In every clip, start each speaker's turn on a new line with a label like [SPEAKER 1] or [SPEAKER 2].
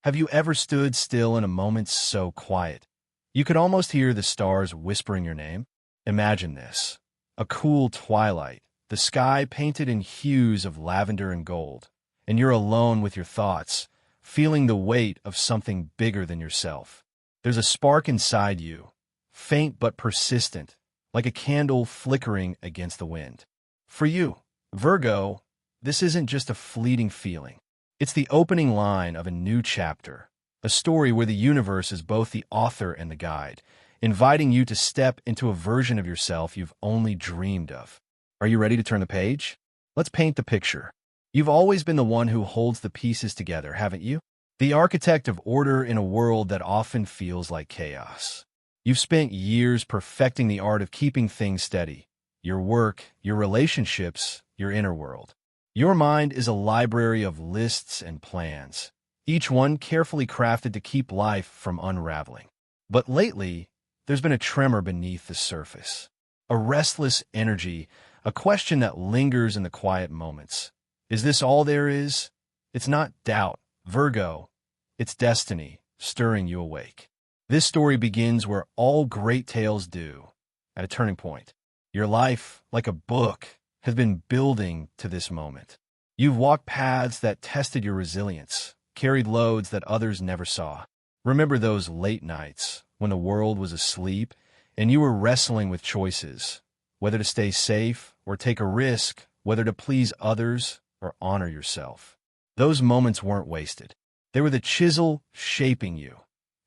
[SPEAKER 1] Have you ever stood still in a moment so quiet you could almost hear the stars whispering your name? Imagine this. A cool twilight, the sky painted in hues of lavender and gold, and you're alone with your thoughts, feeling the weight of something bigger than yourself. There's a spark inside you, faint but persistent, like a candle flickering against the wind. For you, Virgo, this isn't just a fleeting feeling. It's the opening line of a new chapter, a story where the universe is both the author and the guide, inviting you to step into a version of yourself you've only dreamed of. Are you ready to turn the page? Let's paint the picture. You've always been the one who holds the pieces together, haven't you? The architect of order in a world that often feels like chaos. You've spent years perfecting the art of keeping things steady. Your work, your relationships, your inner world. Your mind is a library of lists and plans, each one carefully crafted to keep life from unraveling. But lately, there's been a tremor beneath the surface. A restless energy, a question that lingers in the quiet moments. Is this all there is? It's not doubt, Virgo. It's destiny, stirring you awake. This story begins where all great tales do, at a turning point. Your life, like a book, has been building to this moment. You've walked paths that tested your resilience, carried loads that others never saw. Remember those late nights when the world was asleep and you were wrestling with choices, whether to stay safe or take a risk, whether to please others or honor yourself. Those moments weren't wasted. They were the chisel shaping you,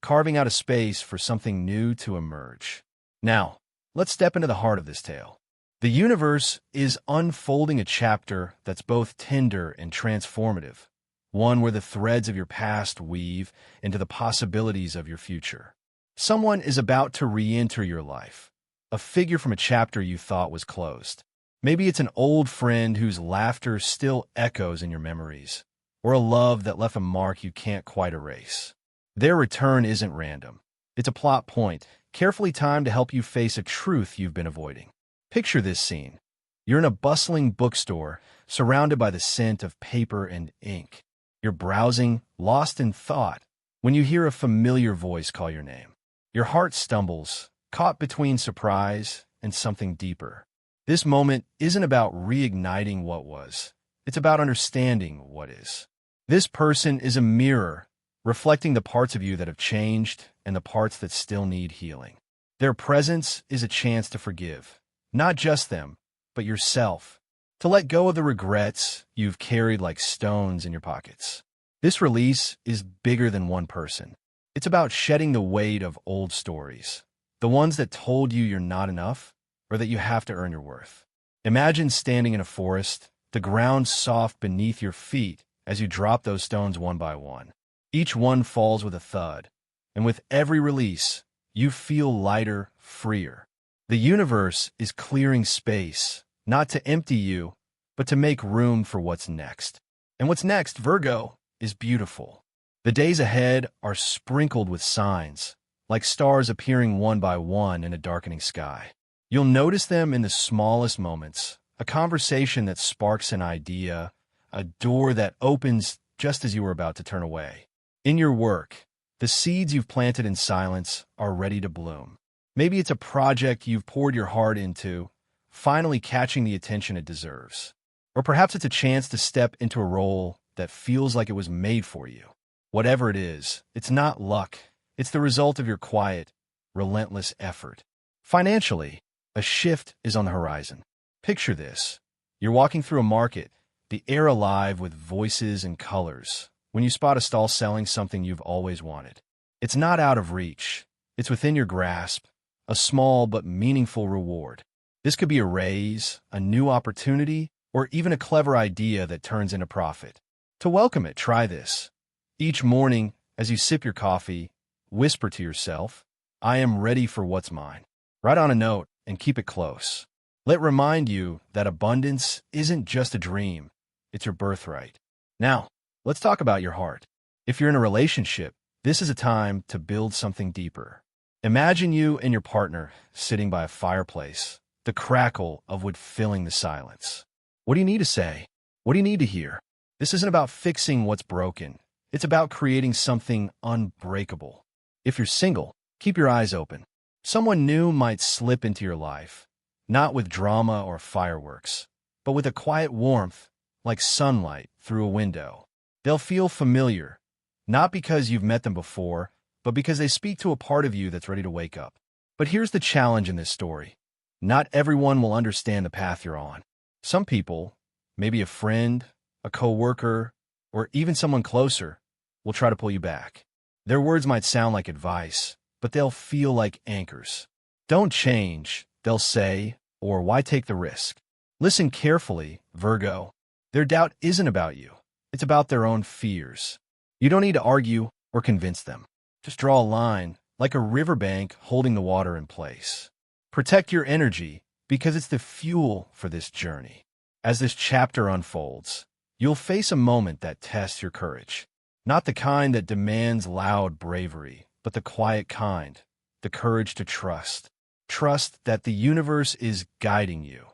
[SPEAKER 1] carving out a space for something new to emerge. Now, let's step into the heart of this tale. The universe is unfolding a chapter that's both tender and transformative, one where the threads of your past weave into the possibilities of your future. Someone is about to re-enter your life, a figure from a chapter you thought was closed. Maybe it's an old friend whose laughter still echoes in your memories, or a love that left a mark you can't quite erase. Their return isn't random. It's a plot point, carefully timed to help you face a truth you've been avoiding. Picture this scene. You're in a bustling bookstore, surrounded by the scent of paper and ink. You're browsing, lost in thought, when you hear a familiar voice call your name. Your heart stumbles, caught between surprise and something deeper. This moment isn't about reigniting what was. It's about understanding what is. This person is a mirror, reflecting the parts of you that have changed and the parts that still need healing. Their presence is a chance to forgive. Not just them, but yourself. To let go of the regrets you've carried like stones in your pockets. This release is bigger than one person. It's about shedding the weight of old stories. The ones that told you you're not enough, or that you have to earn your worth. Imagine standing in a forest, the ground soft beneath your feet as you drop those stones one by one. Each one falls with a thud, and with every release, you feel lighter, freer. The universe is clearing space, not to empty you, but to make room for what's next. And what's next, Virgo, is beautiful. The days ahead are sprinkled with signs, like stars appearing one by one in a darkening sky. You'll notice them in the smallest moments, a conversation that sparks an idea, a door that opens just as you were about to turn away. In your work, the seeds you've planted in silence are ready to bloom. Maybe it's a project you've poured your heart into, finally catching the attention it deserves. Or perhaps it's a chance to step into a role that feels like it was made for you. Whatever it is, it's not luck. It's the result of your quiet, relentless effort. Financially, a shift is on the horizon. Picture this. You're walking through a market, the air alive with voices and colors, when you spot a stall selling something you've always wanted. It's not out of reach. It's within your grasp, a small but meaningful reward. This could be a raise, a new opportunity, or even a clever idea that turns into profit. To welcome it, try this. Each morning, as you sip your coffee, whisper to yourself, I am ready for what's mine. Write on a note and keep it close. Let it remind you that abundance isn't just a dream, it's your birthright. Now, let's talk about your heart. If you're in a relationship, this is a time to build something deeper. Imagine you and your partner sitting by a fireplace, the crackle of wood filling the silence. What do you need to say? What do you need to hear? This isn't about fixing what's broken. It's about creating something unbreakable. If you're single, keep your eyes open. Someone new might slip into your life, not with drama or fireworks, but with a quiet warmth, like sunlight through a window. They'll feel familiar, not because you've met them before, but because they speak to a part of you that's ready to wake up. But here's the challenge in this story. Not everyone will understand the path you're on. Some people, maybe a friend, a coworker, or even someone closer, will try to pull you back. Their words might sound like advice, but they'll feel like anchors. Don't change, they'll say, or why take the risk? Listen carefully, Virgo. Their doubt isn't about you. It's about their own fears. You don't need to argue or convince them. Just draw a line, like a riverbank holding the water in place. Protect your energy, because it's the fuel for this journey. As this chapter unfolds, you'll face a moment that tests your courage. Not the kind that demands loud bravery, but the quiet kind, the courage to trust. Trust that the universe is guiding you,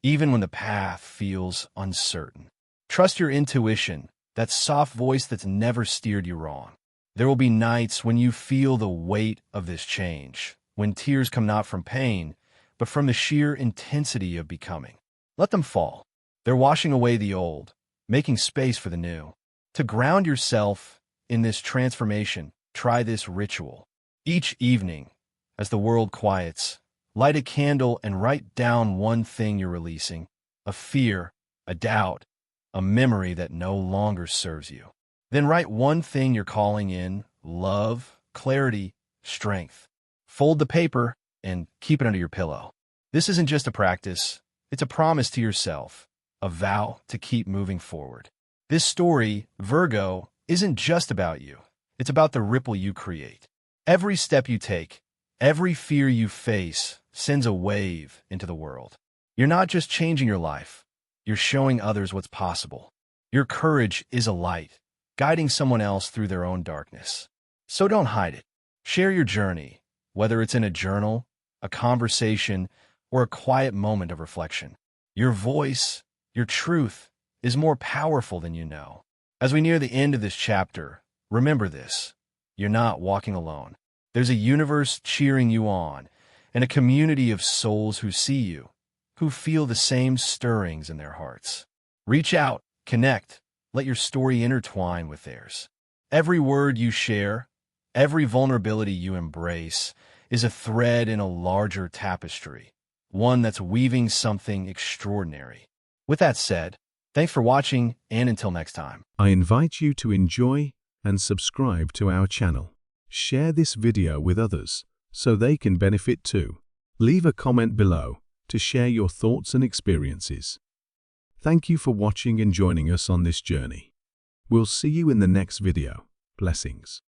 [SPEAKER 1] even when the path feels uncertain. Trust your intuition, that soft voice that's never steered you wrong. There will be nights when you feel the weight of this change, when tears come not from pain, but from the sheer intensity of becoming. Let them fall. They're washing away the old, making space for the new. To ground yourself in this transformation, try this ritual. Each evening, as the world quiets, light a candle and write down one thing you're releasing, a fear, a doubt, a memory that no longer serves you. Then write one thing you're calling in: love, clarity, strength. Fold the paper and keep it under your pillow. This isn't just a practice, it's a promise to yourself, a vow to keep moving forward. This story, Virgo, isn't just about you. It's about the ripple you create. Every step you take, every fear you face, sends a wave into the world. You're not just changing your life, you're showing others what's possible. Your courage is a light, guiding someone else through their own darkness. So don't hide it. Share your journey, whether it's in a journal, a conversation, or a quiet moment of reflection. Your voice, your truth, is more powerful than you know. As we near the end of this chapter, remember this: you're not walking alone. There's a universe cheering you on, and a community of souls who see you, who feel the same stirrings in their hearts. Reach out, connect, let your story intertwine with theirs. Every word you share, every vulnerability you embrace, is a thread in a larger tapestry, one that's weaving something extraordinary. With that said, thanks for watching, and until next time.
[SPEAKER 2] I invite you to enjoy and subscribe to our channel. Share this video with others so they can benefit too. Leave a comment below to share your thoughts and experiences. Thank you for watching and joining us on this journey. We'll see you in the next video. Blessings.